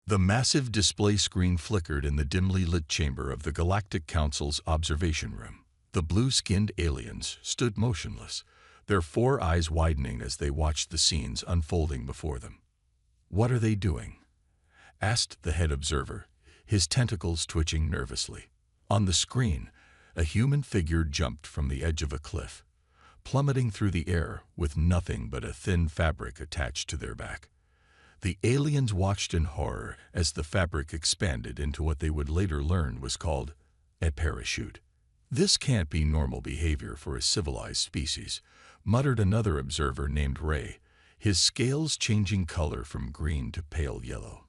The massive display screen flickered in the dimly lit chamber of the Galactic Council's observation room. The blue-skinned aliens stood motionless, their four eyes widening as they watched the scenes unfolding before them. "What are they doing?" asked the head observer, his tentacles twitching nervously. On the screen, a human figure jumped from the edge of a cliff, plummeting through the air with nothing but a thin fabric attached to their back. The aliens watched in horror as the fabric expanded into what they would later learn was called a parachute. "This can't be normal behavior for a civilized species," muttered another observer named Ray, his scales changing color from green to pale yellow,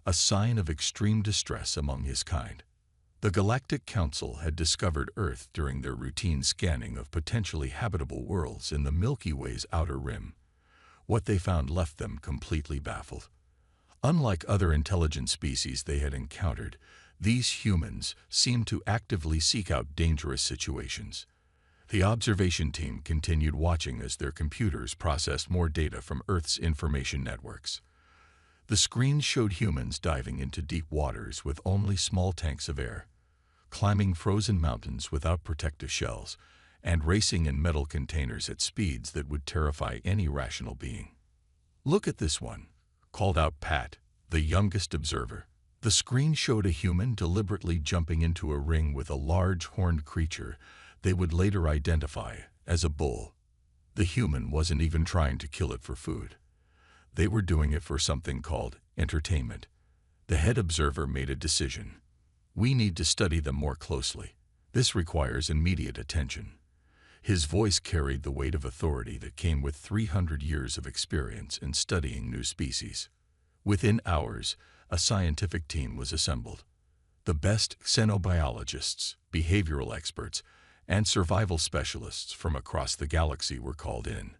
a sign of extreme distress among his kind. The Galactic Council had discovered Earth during their routine scanning of potentially habitable worlds in the Milky Way's outer rim. What they found left them completely baffled. Unlike other intelligent species they had encountered, these humans seemed to actively seek out dangerous situations. The observation team continued watching as their computers processed more data from Earth's information networks. The screens showed humans diving into deep waters with only small tanks of air, climbing frozen mountains without protective shells, and racing in metal containers at speeds that would terrify any rational being. "Look at this one," called out Pat, the youngest observer. The screen showed a human deliberately jumping into a ring with a large horned creature they would later identify as a bull. The human wasn't even trying to kill it for food. They were doing it for something called entertainment. The head observer made a decision. "We need to study them more closely. This requires immediate attention." His voice carried the weight of authority that came with 300 years of experience in studying new species. Within hours, a scientific team was assembled. The best xenobiologists, behavioral experts, and survival specialists from across the galaxy were called in.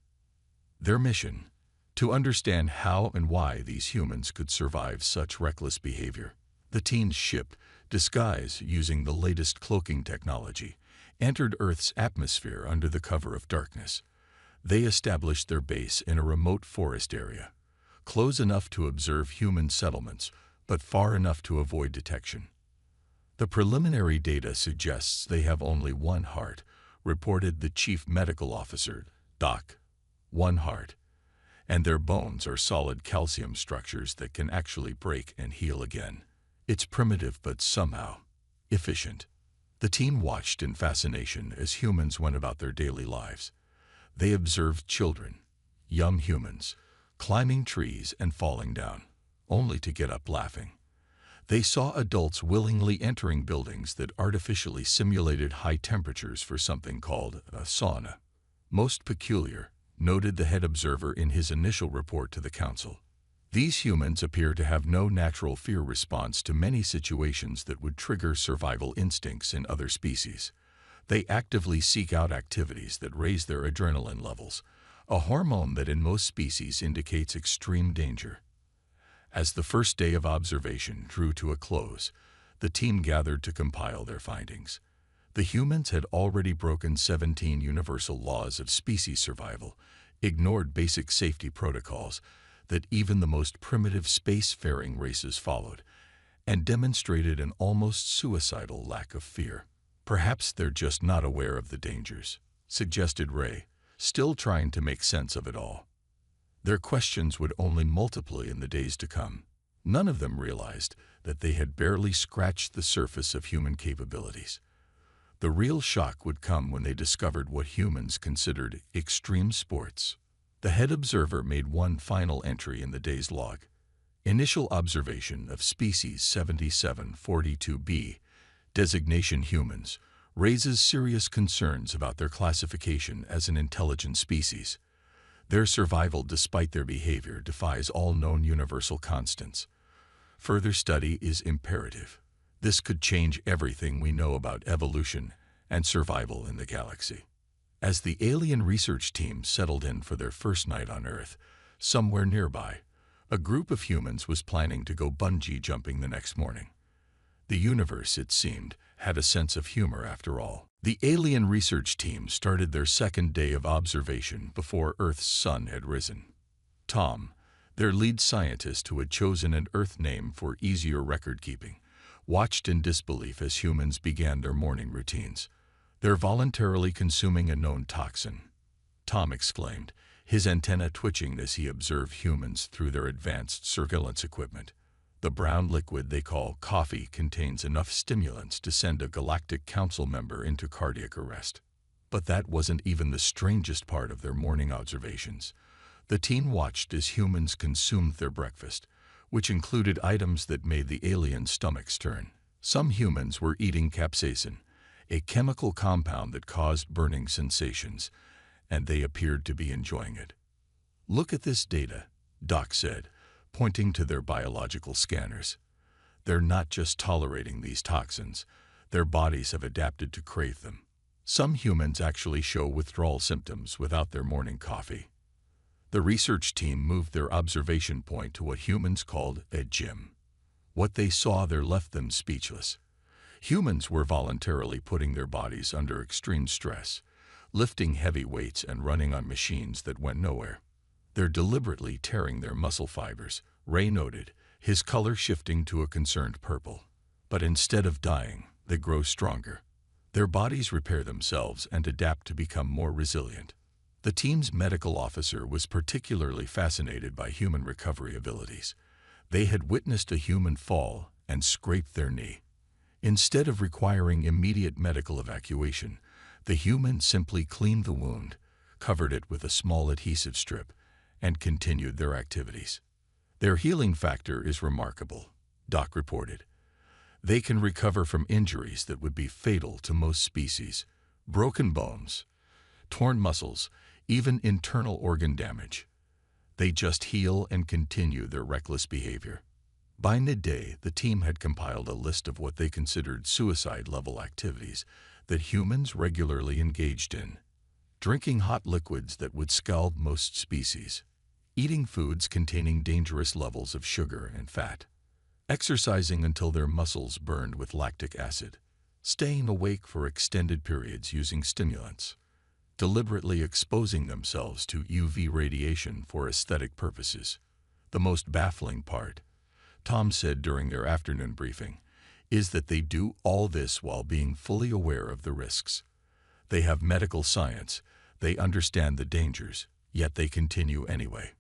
Their mission: to understand how and why these humans could survive such reckless behavior. The team's ship, disguised using the latest cloaking technology, entered Earth's atmosphere under the cover of darkness. They established their base in a remote forest area, close enough to observe human settlements, but far enough to avoid detection. "The preliminary data suggests they have only one heart," reported the chief medical officer, Doc. "One heart. And their bones are solid calcium structures that can actually break and heal again. It's primitive but somehow efficient." The team watched in fascination as humans went about their daily lives. They observed children, young humans, climbing trees and falling down, only to get up laughing. They saw adults willingly entering buildings that artificially simulated high temperatures for something called a sauna. "Most peculiar," noted the head observer in his initial report to the council. "These humans appear to have no natural fear response to many situations that would trigger survival instincts in other species. They actively seek out activities that raise their adrenaline levels, a hormone that in most species indicates extreme danger." As the first day of observation drew to a close, the team gathered to compile their findings. The humans had already broken 17 universal laws of species survival, ignored basic safety protocols that even the most primitive spacefaring races followed, and demonstrated an almost suicidal lack of fear. "Perhaps they're just not aware of the dangers," suggested Ray, still trying to make sense of it all. Their questions would only multiply in the days to come. None of them realized that they had barely scratched the surface of human capabilities. The real shock would come when they discovered what humans considered extreme sports. The head observer made one final entry in the day's log. "Initial observation of species 7742b, designation humans, raises serious concerns about their classification as an intelligent species. Their survival despite their behavior defies all known universal constants. Further study is imperative. This could change everything we know about evolution and survival in the galaxy." As the alien research team settled in for their first night on Earth, somewhere nearby, a group of humans was planning to go bungee jumping the next morning. The universe, it seemed, had a sense of humor after all. The alien research team started their second day of observation before Earth's sun had risen. Tom, Their lead scientist, who had chosen an Earth name for easier record-keeping, watched in disbelief as humans began their morning routines. "They're voluntarily consuming a known toxin," Tom exclaimed, his antenna twitching as he observed humans through their advanced surveillance equipment. "The brown liquid they call coffee contains enough stimulants to send a Galactic Council member into cardiac arrest." But that wasn't even the strangest part of their morning observations. The team watched as humans consumed their breakfast, which included items that made the aliens' stomachs turn. Some humans were eating capsaicin, a chemical compound that caused burning sensations, and they appeared to be enjoying it. "Look at this data," Doc said, pointing to their biological scanners. "They're not just tolerating these toxins, their bodies have adapted to crave them. Some humans actually show withdrawal symptoms without their morning coffee." The research team moved their observation point to what humans called a gym. What they saw there left them speechless. Humans were voluntarily putting their bodies under extreme stress, lifting heavy weights and running on machines that went nowhere. "They're deliberately tearing their muscle fibers," Ray noted, his color shifting to a concerned purple. "But instead of dying, they grow stronger. Their bodies repair themselves and adapt to become more resilient." The team's medical officer was particularly fascinated by human recovery abilities. They had witnessed a human fall and scraped their knee. Instead of requiring immediate medical evacuation, the human simply cleaned the wound, covered it with a small adhesive strip, and continued their activities. "Their healing factor is remarkable," Doc reported. "They can recover from injuries that would be fatal to most species: broken bones, torn muscles, even internal organ damage. They just heal and continue their reckless behavior." By midday, the team had compiled a list of what they considered suicide-level activities that humans regularly engaged in: drinking hot liquids that would scald most species, eating foods containing dangerous levels of sugar and fat, exercising until their muscles burned with lactic acid, staying awake for extended periods using stimulants, deliberately exposing themselves to UV radiation for aesthetic purposes. "The most baffling part," Tom said during their afternoon briefing, "is that they do all this while being fully aware of the risks. They have medical science, they understand the dangers, yet they continue anyway."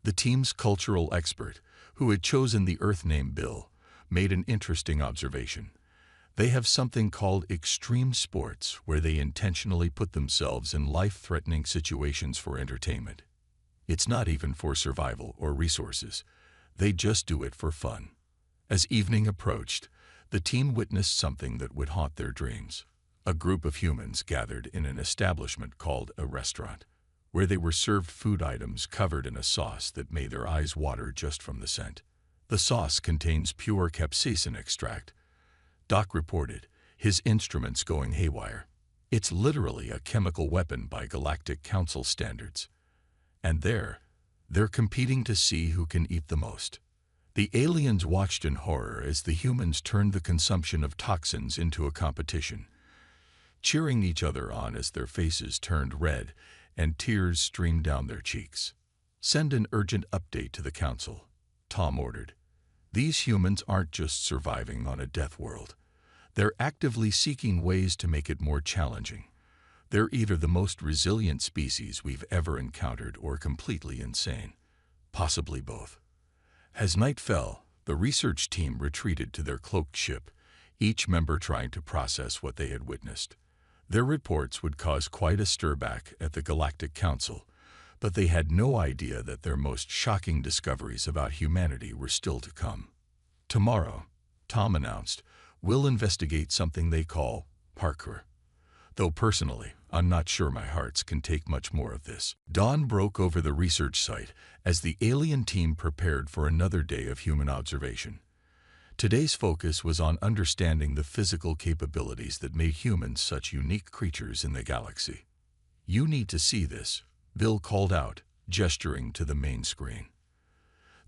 The team's cultural expert, who had chosen the Earth name Bill, made an interesting observation. "They have something called extreme sports, where they intentionally put themselves in life-threatening situations for entertainment. It's not even for survival or resources. They just do it for fun." As evening approached, the team witnessed something that would haunt their dreams. A group of humans gathered in an establishment called a restaurant, where they were served food items covered in a sauce that made their eyes water just from the scent. "The sauce contains pure capsaicin extract," Doc reported, his instruments going haywire. "It's literally a chemical weapon by Galactic Council standards. And they're competing to see who can eat the most." The aliens watched in horror as the humans turned the consumption of toxins into a competition, cheering each other on as their faces turned red and tears streamed down their cheeks. "Send an urgent update to the Council," Tom ordered. "These humans aren't just surviving on a death world. They're actively seeking ways to make it more challenging. They're either the most resilient species we've ever encountered or completely insane. Possibly both." As night fell, the research team retreated to their cloaked ship, each member trying to process what they had witnessed. Their reports would cause quite a stir-back at the Galactic Council, but they had no idea that their most shocking discoveries about humanity were still to come. "Tomorrow," Tom announced, "we'll investigate something they call parkour. Though personally, I'm not sure my hearts can take much more of this." Dawn broke over the research site as the alien team prepared for another day of human observation. Today's focus was on understanding the physical capabilities that made humans such unique creatures in the galaxy. "You need to see this," Bill called out, gesturing to the main screen.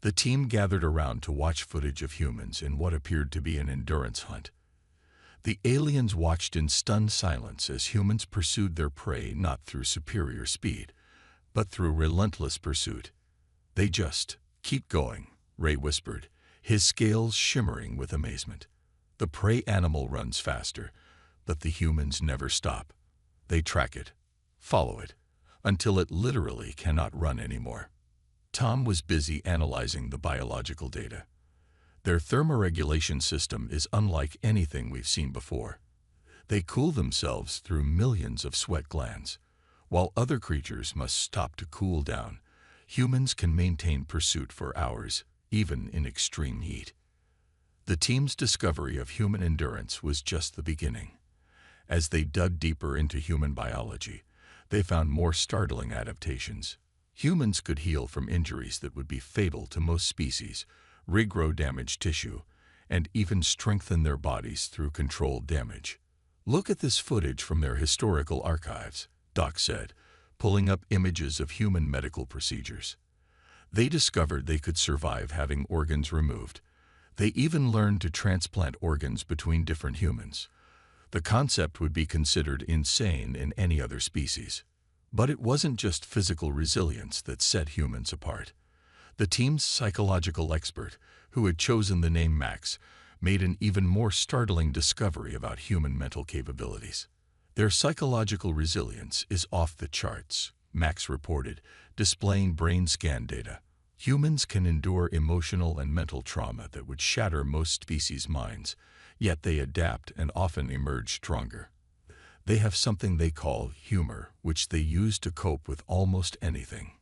The team gathered around to watch footage of humans in what appeared to be an endurance hunt. The aliens watched in stunned silence as humans pursued their prey not through superior speed, but through relentless pursuit. They just Keep going, Ray whispered, his scales shimmering with amazement. The prey animal runs faster, but the humans never stop. They track it, follow it, until it literally cannot run anymore. Tom was busy analyzing the biological data. Their thermoregulation system is unlike anything we've seen before. They cool themselves through millions of sweat glands. While other creatures must stop to cool down, humans can maintain pursuit for hours, even in extreme heat. The team's discovery of human endurance was just the beginning. As they dug deeper into human biology, they found more startling adaptations. Humans could heal from injuries that would be fatal to most species, regrow damaged tissue, and even strengthen their bodies through controlled damage. Look at this footage from their historical archives, Doc said, pulling up images of human medical procedures. They discovered they could survive having organs removed. They even learned to transplant organs between different humans. The concept would be considered insane in any other species. But it wasn't just physical resilience that set humans apart. The team's psychological expert, who had chosen the name Max, made an even more startling discovery about human mental capabilities. Their psychological resilience is off the charts, Max reported, displaying brain scan data. Humans can endure emotional and mental trauma that would shatter most species' minds, yet they adapt and often emerge stronger. They have something they call humor, which they use to cope with almost anything.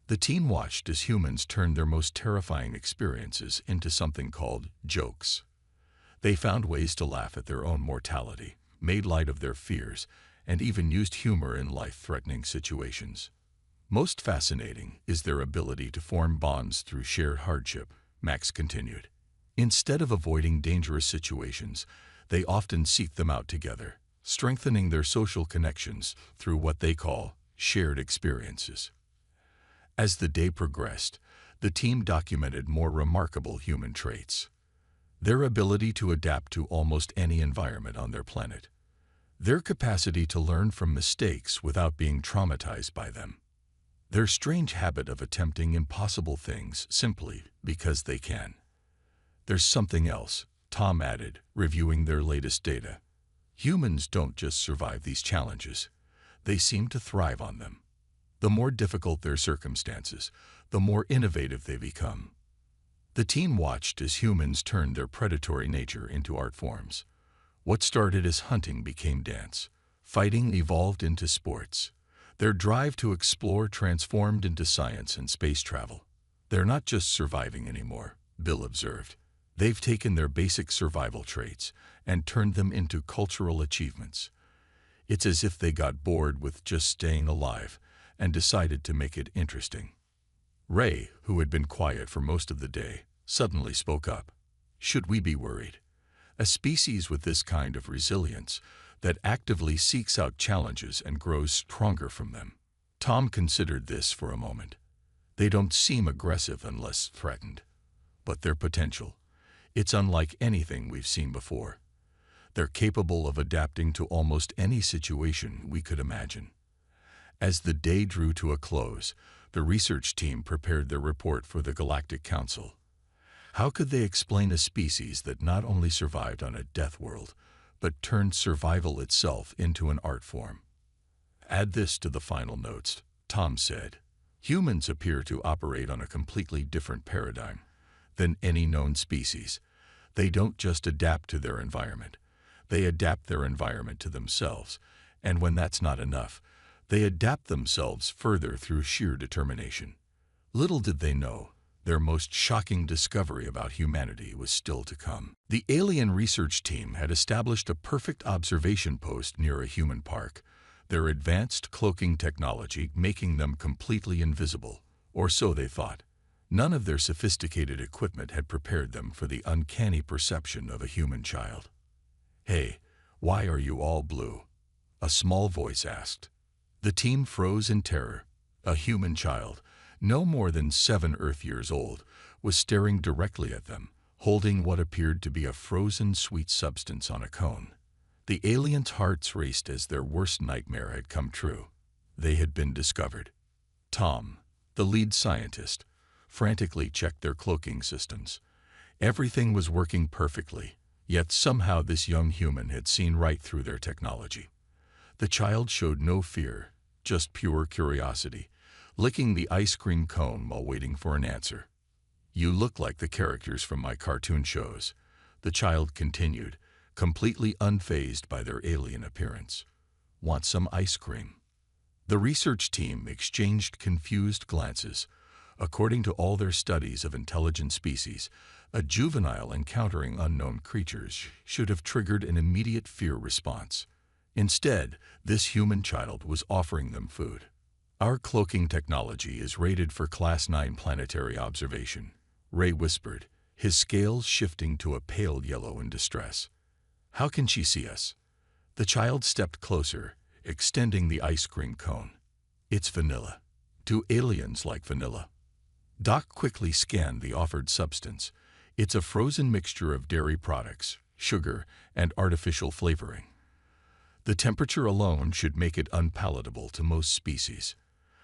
The team watched as humans turned their most terrifying experiences into something called jokes. They found ways to laugh at their own mortality, made light of their fears, and even used humor in life-threatening situations. Most fascinating is their ability to form bonds through shared hardship, Max continued. Instead of avoiding dangerous situations, they often seek them out together, strengthening their social connections through what they call shared experiences. As the day progressed, the team documented more remarkable human traits. Their ability to adapt to almost any environment on their planet. Their capacity to learn from mistakes without being traumatized by them. Their strange habit of attempting impossible things simply because they can. There's something else, Tom added, reviewing their latest data. Humans don't just survive these challenges. They seem to thrive on them. The more difficult their circumstances, the more innovative they become. The team watched as humans turned their predatory nature into art forms. What started as hunting became dance. Fighting evolved into sports. Their drive to explore transformed into science and space travel. They're not just surviving anymore, Bill observed. They've taken their basic survival traits and turned them into cultural achievements. It's as if they got bored with just staying alive and decided to make it interesting. Ray, who had been quiet for most of the day, suddenly spoke up. Should we be worried? A species with this kind of resilience that actively seeks out challenges and grows stronger from them. Tom considered this for a moment. They don't seem aggressive unless threatened. But their potential, it's unlike anything we've seen before. They're capable of adapting to almost any situation we could imagine. As the day drew to a close, the research team prepared their report for the Galactic Council. How could they explain a species that not only survived on a death world, but turned survival itself into an art form? Add this to the final notes, Tom said. Humans appear to operate on a completely different paradigm than any known species. They don't just adapt to their environment. They adapt their environment to themselves, and when that's not enough, they adapt themselves further through sheer determination. Little did they know, their most shocking discovery about humanity was still to come. The alien research team had established a perfect observation post near a human park, their advanced cloaking technology making them completely invisible, or so they thought. None of their sophisticated equipment had prepared them for the uncanny perception of a human child. "Hey, why are you all blue?" a small voice asked. The team froze in terror. A human child, no more than 7 Earth years old, was staring directly at them, holding what appeared to be a frozen sweet substance on a cone. The aliens' hearts raced as their worst nightmare had come true. They had been discovered. Tom, the lead scientist, frantically checked their cloaking systems. Everything was working perfectly, yet somehow this young human had seen right through their technology. The child showed no fear, just pure curiosity, licking the ice cream cone while waiting for an answer. "You look like the characters from my cartoon shows," the child continued, completely unfazed by their alien appearance. "Want some ice cream?" The research team exchanged confused glances. According to all their studies of intelligent species, a juvenile encountering unknown creatures should have triggered an immediate fear response. Instead, this human child was offering them food. "Our cloaking technology is rated for Class 9 planetary observation," Ray whispered, his scales shifting to a pale yellow in distress. "How can she see us?" The child stepped closer, extending the ice cream cone. "It's vanilla. Do aliens like vanilla?" Doc quickly scanned the offered substance. It's a frozen mixture of dairy products, sugar, and artificial flavoring. The temperature alone should make it unpalatable to most species.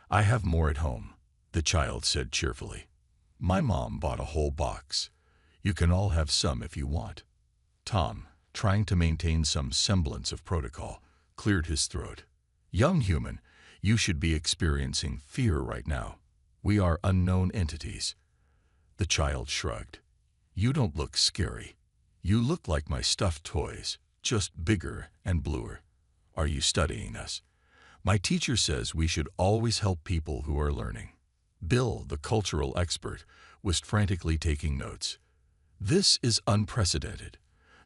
"I have more at home," the child said cheerfully. "My mom bought a whole box. You can all have some if you want." Tom, trying to maintain some semblance of protocol, cleared his throat. "Young human, you should be experiencing fear right now. We are unknown entities." The child shrugged. "You don't look scary. You look like my stuffed toys, just bigger and bluer. Are you studying us? My teacher says we should always help people who are learning." Bill, the cultural expert, was frantically taking notes. "This is unprecedented.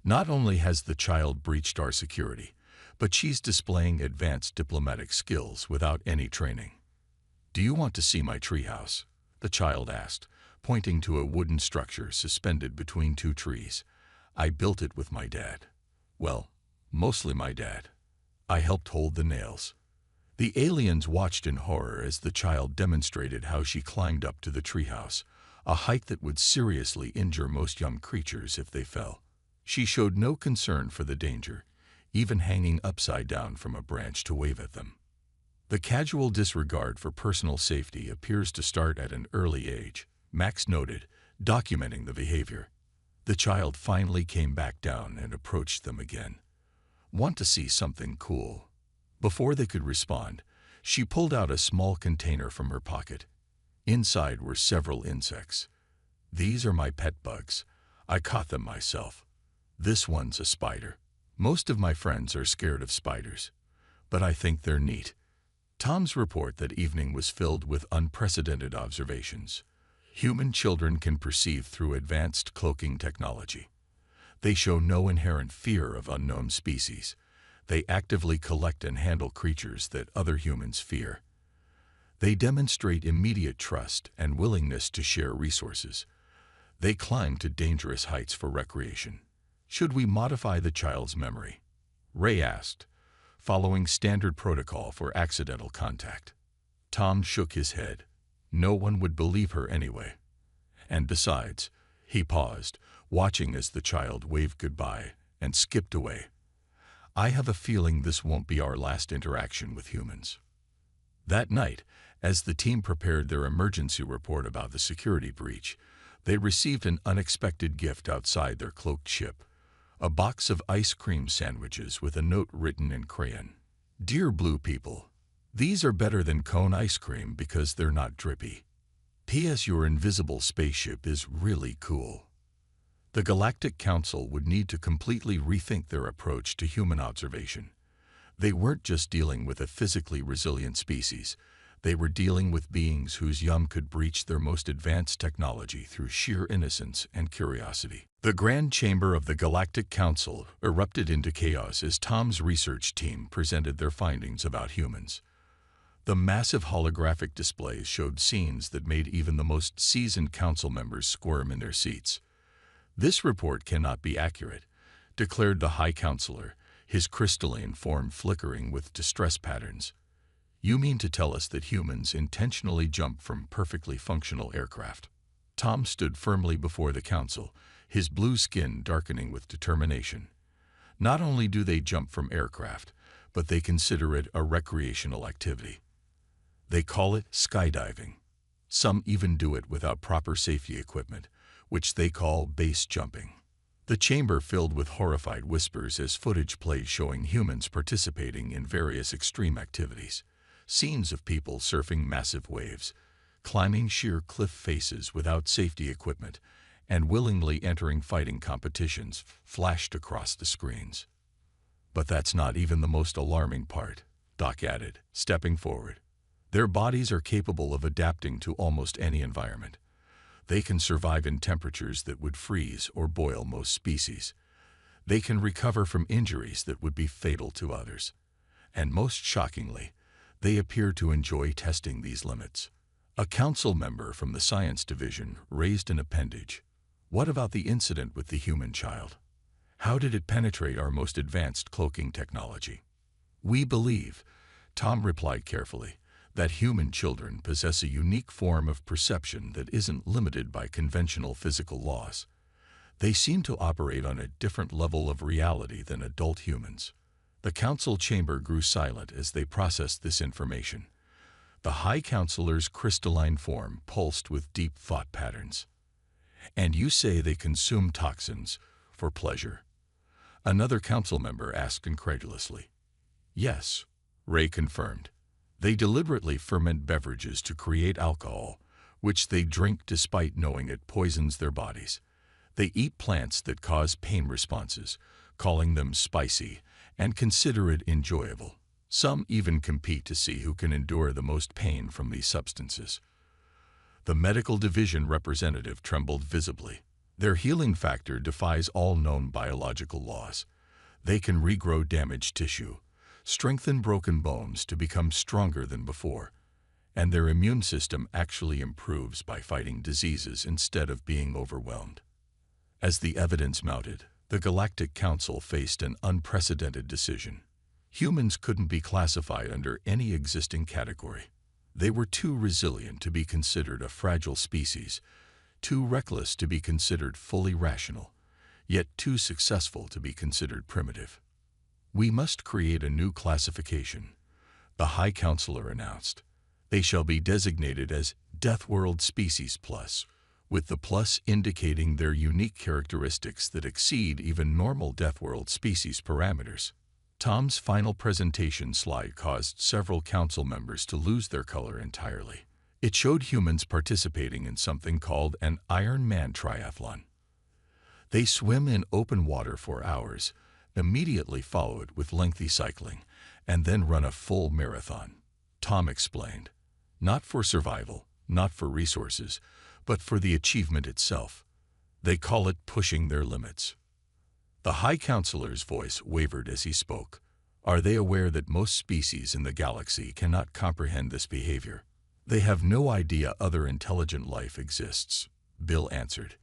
Not only has the child breached our security, but she's displaying advanced diplomatic skills without any training." "Do you want to see my treehouse?" the child asked, pointing to a wooden structure suspended between two trees. "I built it with my dad. Well, mostly my dad. I helped hold the nails." The aliens watched in horror as the child demonstrated how she climbed up to the treehouse, a height that would seriously injure most young creatures if they fell. She showed no concern for the danger, even hanging upside down from a branch to wave at them. "The casual disregard for personal safety appears to start at an early age," Max noted, documenting the behavior. The child finally came back down and approached them again. "Want to see something cool?" Before they could respond, she pulled out a small container from her pocket. Inside were several insects. "These are my pet bugs. I caught them myself. This one's a spider. Most of my friends are scared of spiders, but I think they're neat." Tom's report that evening was filled with unprecedented observations. Human children can perceive through advanced cloaking technology. They show no inherent fear of unknown species. They actively collect and handle creatures that other humans fear. They demonstrate immediate trust and willingness to share resources. They climb to dangerous heights for recreation. "Should we modify the child's memory?" Ray asked, following standard protocol for accidental contact. Tom shook his head. No one would believe her anyway. And besides, he paused, watching as the child waved goodbye and skipped away. "I have a feeling this won't be our last interaction with humans." That night, as the team prepared their emergency report about the security breach, they received an unexpected gift outside their cloaked ship. A box of ice cream sandwiches with a note written in crayon. "Dear blue people, these are better than cone ice cream because they're not drippy. P.S. Your invisible spaceship is really cool." The Galactic Council would need to completely rethink their approach to human observation. They weren't just dealing with a physically resilient species. They were dealing with beings whose young could breach their most advanced technology through sheer innocence and curiosity. The Grand Chamber of the Galactic Council erupted into chaos as Tom's research team presented their findings about humans. The massive holographic displays showed scenes that made even the most seasoned council members squirm in their seats. "This report cannot be accurate," declared the High Counselor, his crystalline form flickering with distress patterns. "You mean to tell us that humans intentionally jump from perfectly functional aircraft?" Tom stood firmly before the council, his blue skin darkening with determination. "Not only do they jump from aircraft, but they consider it a recreational activity. They call it skydiving. Some even do it without proper safety equipment, which they call base jumping. The chamber filled with horrified whispers as footage plays showing humans participating in various extreme activities. Scenes of people surfing massive waves, climbing sheer cliff faces without safety equipment, and willingly entering fighting competitions flashed across the screens. But that's not even the most alarming part, Doc added, stepping forward. Their bodies are capable of adapting to almost any environment. They can survive in temperatures that would freeze or boil most species. They can recover from injuries that would be fatal to others. And most shockingly, they appear to enjoy testing these limits. A council member from the science division raised an appendage. What about the incident with the human child? How did it penetrate our most advanced cloaking technology? We believe, Tom replied carefully, that human children possess a unique form of perception that isn't limited by conventional physical laws. They seem to operate on a different level of reality than adult humans. The council chamber grew silent as they processed this information. The High Counselor's crystalline form pulsed with deep thought patterns. And you say they consume toxins for pleasure? Another council member asked incredulously. Yes, Ray confirmed. They deliberately ferment beverages to create alcohol, which they drink despite knowing it poisons their bodies. They eat plants that cause pain responses, calling them spicy, and consider it enjoyable. Some even compete to see who can endure the most pain from these substances. The medical division representative trembled visibly. Their healing factor defies all known biological laws. They can regrow damaged tissue, strengthen broken bones to become stronger than before, and their immune system actually improves by fighting diseases instead of being overwhelmed. As the evidence mounted, the Galactic Council faced an unprecedented decision. Humans couldn't be classified under any existing category. They were too resilient to be considered a fragile species, too reckless to be considered fully rational, yet too successful to be considered primitive. We must create a new classification, the High Counselor announced. They shall be designated as Death World Species Plus, with the plus indicating their unique characteristics that exceed even normal Death World species parameters. Tom's final presentation slide caused several council members to lose their color entirely. It showed humans participating in something called an Iron Man triathlon. They swim in open water for hours, immediately followed with lengthy cycling, and then run a full marathon. Tom explained, not for survival, not for resources, but for the achievement itself. They call it pushing their limits. The High Counselor's voice wavered as he spoke. Are they aware that most species in the galaxy cannot comprehend this behavior? They have no idea other intelligent life exists, Bill answered.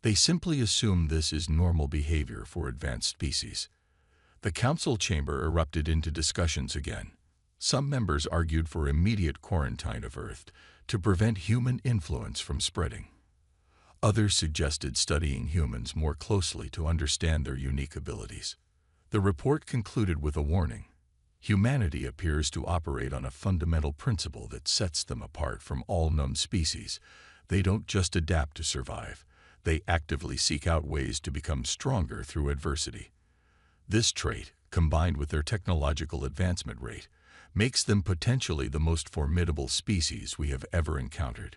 They simply assume this is normal behavior for advanced species. The council chamber erupted into discussions again. Some members argued for immediate quarantine of Earth to prevent human influence from spreading. Others suggested studying humans more closely to understand their unique abilities. The report concluded with a warning. Humanity appears to operate on a fundamental principle that sets them apart from all known species. They don't just adapt to survive. They actively seek out ways to become stronger through adversity. This trait, combined with their technological advancement rate, makes them potentially the most formidable species we have ever encountered.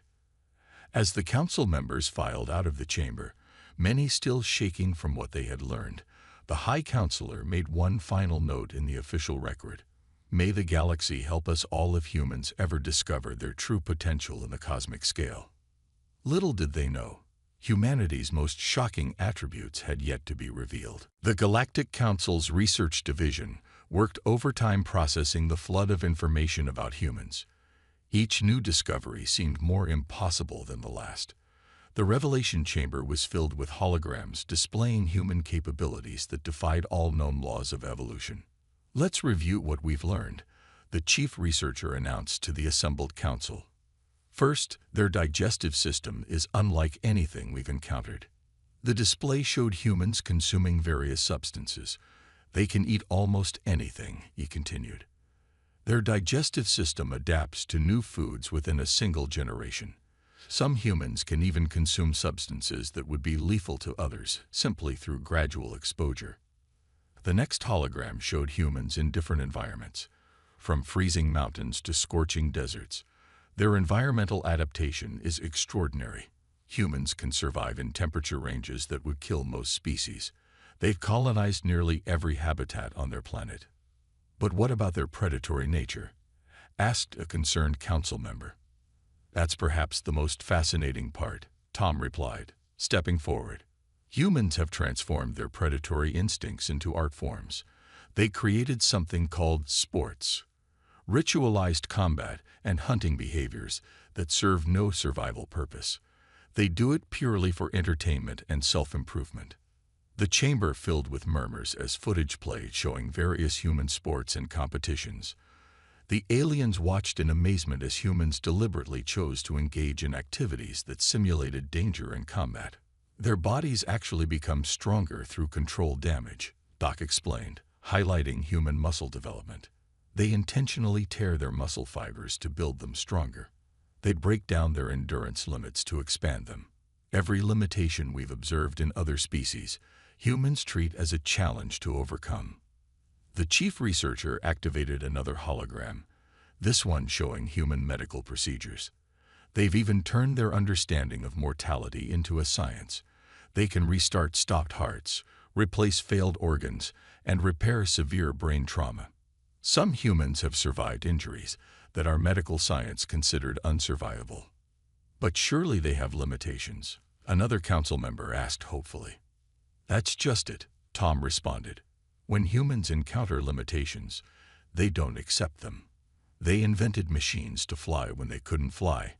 As the council members filed out of the chamber, many still shaking from what they had learned, the High Counselor made one final note in the official record. May the galaxy help us all if humans ever discover their true potential in the cosmic scale. Little did they know, humanity's most shocking attributes had yet to be revealed. The Galactic Council's research division worked overtime processing the flood of information about humans. Each new discovery seemed more impossible than the last. The revelation chamber was filled with holograms displaying human capabilities that defied all known laws of evolution. Let's review what we've learned, the chief researcher announced to the assembled council. First, their digestive system is unlike anything we've encountered. The display showed humans consuming various substances. They can eat almost anything, he continued. Their digestive system adapts to new foods within a single generation. Some humans can even consume substances that would be lethal to others simply through gradual exposure. The next hologram showed humans in different environments, from freezing mountains to scorching deserts. Their environmental adaptation is extraordinary. Humans can survive in temperature ranges that would kill most species. They've colonized nearly every habitat on their planet. But what about their predatory nature? Asked a concerned council member. That's perhaps the most fascinating part, Tom replied, stepping forward. Humans have transformed their predatory instincts into art forms. They created something called sports, ritualized combat and hunting behaviors that serve no survival purpose. They do it purely for entertainment and self-improvement. The chamber filled with murmurs as footage played showing various human sports and competitions. The aliens watched in amazement as humans deliberately chose to engage in activities that simulated danger and combat. Their bodies actually become stronger through controlled damage, Doc explained, highlighting human muscle development. They intentionally tear their muscle fibers to build them stronger. They break down their endurance limits to expand them. Every limitation we've observed in other species, humans treat as a challenge to overcome. The chief researcher activated another hologram, this one showing human medical procedures. They've even turned their understanding of mortality into a science. They can restart stopped hearts, replace failed organs, and repair severe brain trauma. Some humans have survived injuries that our medical science considered unsurvivable. But surely they have limitations, another council member asked hopefully. That's just it, Tom responded. When humans encounter limitations, they don't accept them. They invented machines to fly when they couldn't fly,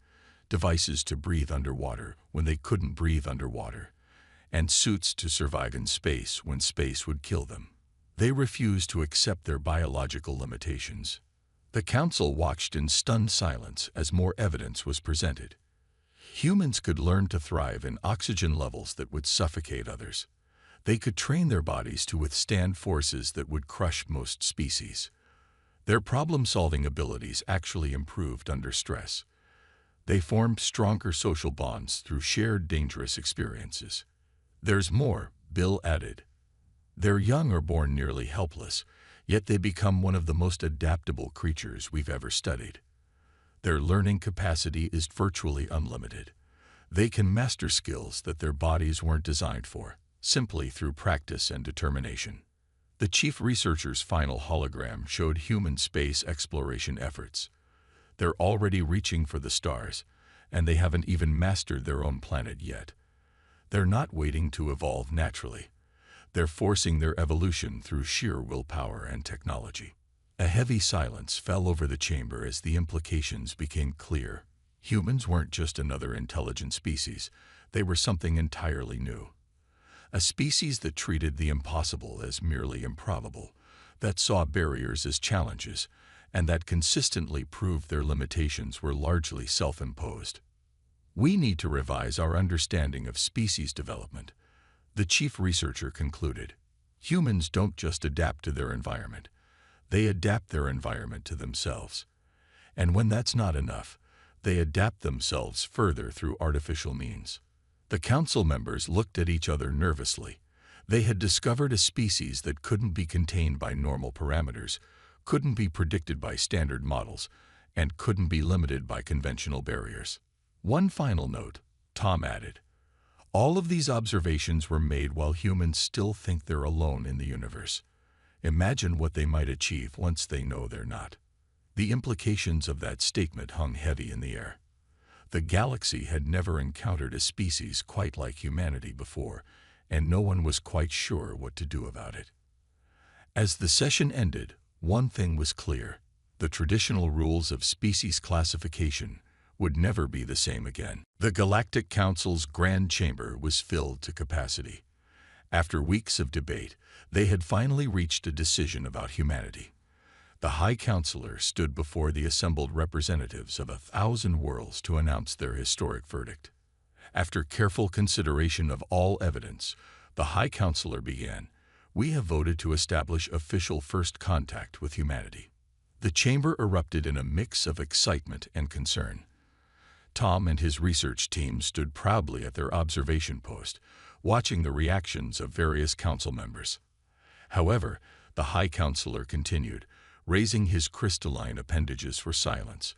devices to breathe underwater when they couldn't breathe underwater, and suits to survive in space when space would kill them. They refused to accept their biological limitations. The council watched in stunned silence as more evidence was presented. Humans could learn to thrive in oxygen levels that would suffocate others. They could train their bodies to withstand forces that would crush most species. Their problem-solving abilities actually improved under stress. They formed stronger social bonds through shared dangerous experiences. There's more, Bill added. Their young are born nearly helpless, yet they become one of the most adaptable creatures we've ever studied. Their learning capacity is virtually unlimited. They can master skills that their bodies weren't designed for, simply through practice and determination. The chief researcher's final hologram showed human space exploration efforts. They're already reaching for the stars, and they haven't even mastered their own planet yet. They're not waiting to evolve naturally. They're forcing their evolution through sheer willpower and technology. A heavy silence fell over the chamber as the implications became clear. Humans weren't just another intelligent species. They were something entirely new. A species that treated the impossible as merely improbable, that saw barriers as challenges, and that consistently proved their limitations were largely self-imposed. We need to revise our understanding of species development, the chief researcher concluded. Humans don't just adapt to their environment. They adapt their environment to themselves. And when that's not enough, they adapt themselves further through artificial means. The council members looked at each other nervously. They had discovered a species that couldn't be contained by normal parameters, couldn't be predicted by standard models, and couldn't be limited by conventional barriers. One final note, Tom added. All of these observations were made while humans still think they're alone in the universe. Imagine what they might achieve once they know they're not. The implications of that statement hung heavy in the air. The galaxy had never encountered a species quite like humanity before, and no one was quite sure what to do about it. As the session ended, one thing was clear. The traditional rules of species classification would never be the same again. The Galactic Council's Grand Chamber was filled to capacity. After weeks of debate, they had finally reached a decision about humanity. The High Counselor stood before the assembled representatives of 1,000 worlds to announce their historic verdict. After careful consideration of all evidence, the High Counselor began, "We have voted to establish official first contact with humanity. The chamber erupted in a mix of excitement and concern. Tom and his research team stood proudly at their observation post, watching the reactions of various council members. However, the High Counselor continued, raising his crystalline appendages for silence.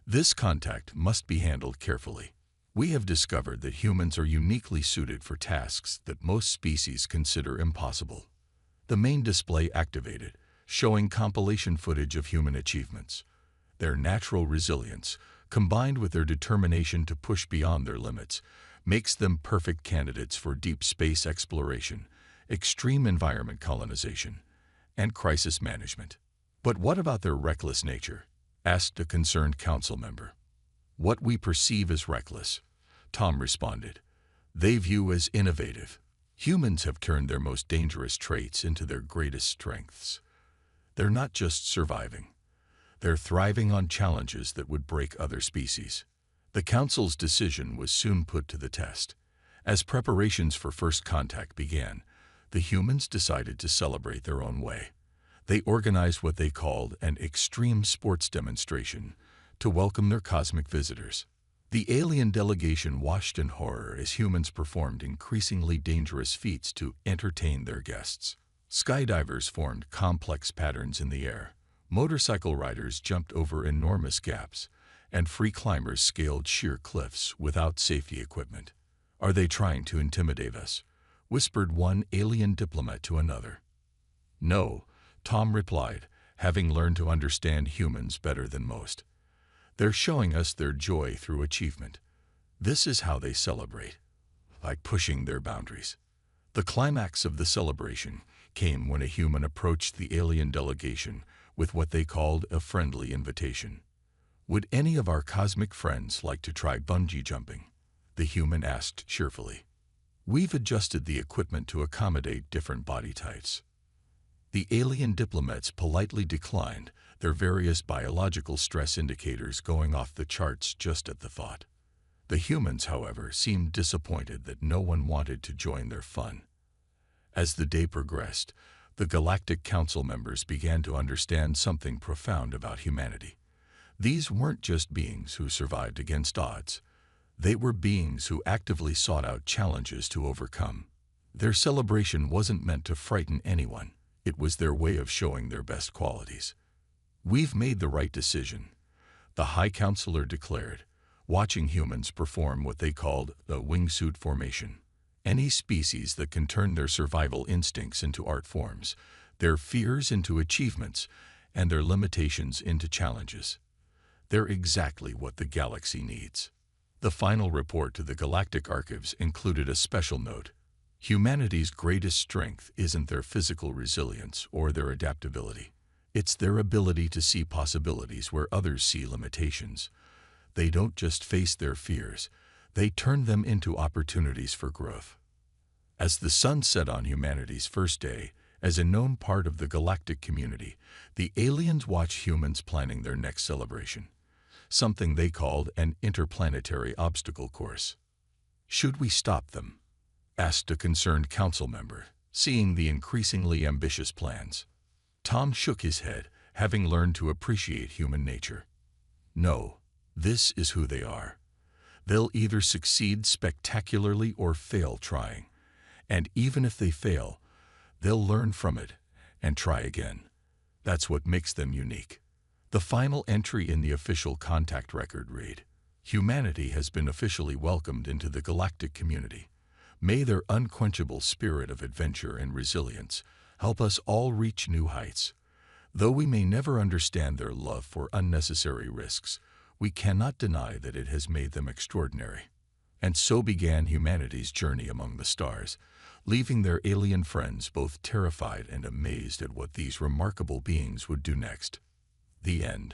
This contact must be handled carefully. We have discovered that humans are uniquely suited for tasks that most species consider impossible. The main display activated, showing compilation footage of human achievements. Their natural resilience, combined with their determination to push beyond their limits, makes them perfect candidates for deep space exploration, extreme environment colonization, and crisis management. But what about their reckless nature? Asked a concerned council member. What we perceive as reckless, Tom responded, they view as innovative. Humans have turned their most dangerous traits into their greatest strengths. They're not just surviving. They're thriving on challenges that would break other species. The council's decision was soon put to the test. As preparations for first contact began, the humans decided to celebrate their own way. They organized what they called an extreme sports demonstration to welcome their cosmic visitors. The alien delegation watched in horror as humans performed increasingly dangerous feats to entertain their guests. Skydivers formed complex patterns in the air. Motorcycle riders jumped over enormous gaps, and free climbers scaled sheer cliffs without safety equipment. Are they trying to intimidate us? Whispered one alien diplomat to another. No, Tom replied, having learned to understand humans better than most. They're showing us their joy through achievement. This is how they celebrate, by pushing their boundaries. The climax of the celebration came when a human approached the alien delegation with what they called a friendly invitation. Would any of our cosmic friends like to try bungee jumping? The human asked cheerfully. We've adjusted the equipment to accommodate different body types. The alien diplomats politely declined, their various biological stress indicators going off the charts just at the thought. The humans, however, seemed disappointed that no one wanted to join their fun. As the day progressed, the Galactic Council members began to understand something profound about humanity. These weren't just beings who survived against odds. They were beings who actively sought out challenges to overcome. Their celebration wasn't meant to frighten anyone. It was their way of showing their best qualities. We've made the right decision, the High Counselor declared, watching humans perform what they called the wingsuit formation. Any species that can turn their survival instincts into art forms, their fears into achievements, and their limitations into challenges. They're exactly what the galaxy needs. The final report to the Galactic Archives included a special note. Humanity's greatest strength isn't their physical resilience or their adaptability. It's their ability to see possibilities where others see limitations. They don't just face their fears, they turn them into opportunities for growth. As the sun set on humanity's first day, as a known part of the galactic community, the aliens watched humans planning their next celebration, something they called an interplanetary obstacle course. Should we stop them? Asked a concerned council member, seeing the increasingly ambitious plans. Tom shook his head, having learned to appreciate human nature. No, this is who they are. They'll either succeed spectacularly or fail trying. And even if they fail, they'll learn from it and try again. That's what makes them unique. The final entry in the official contact record read, "Humanity has been officially welcomed into the galactic community. May their unquenchable spirit of adventure and resilience help us all reach new heights. Though we may never understand their love for unnecessary risks, we cannot deny that it has made them extraordinary." And so began humanity's journey among the stars, leaving their alien friends both terrified and amazed at what these remarkable beings would do next. The end.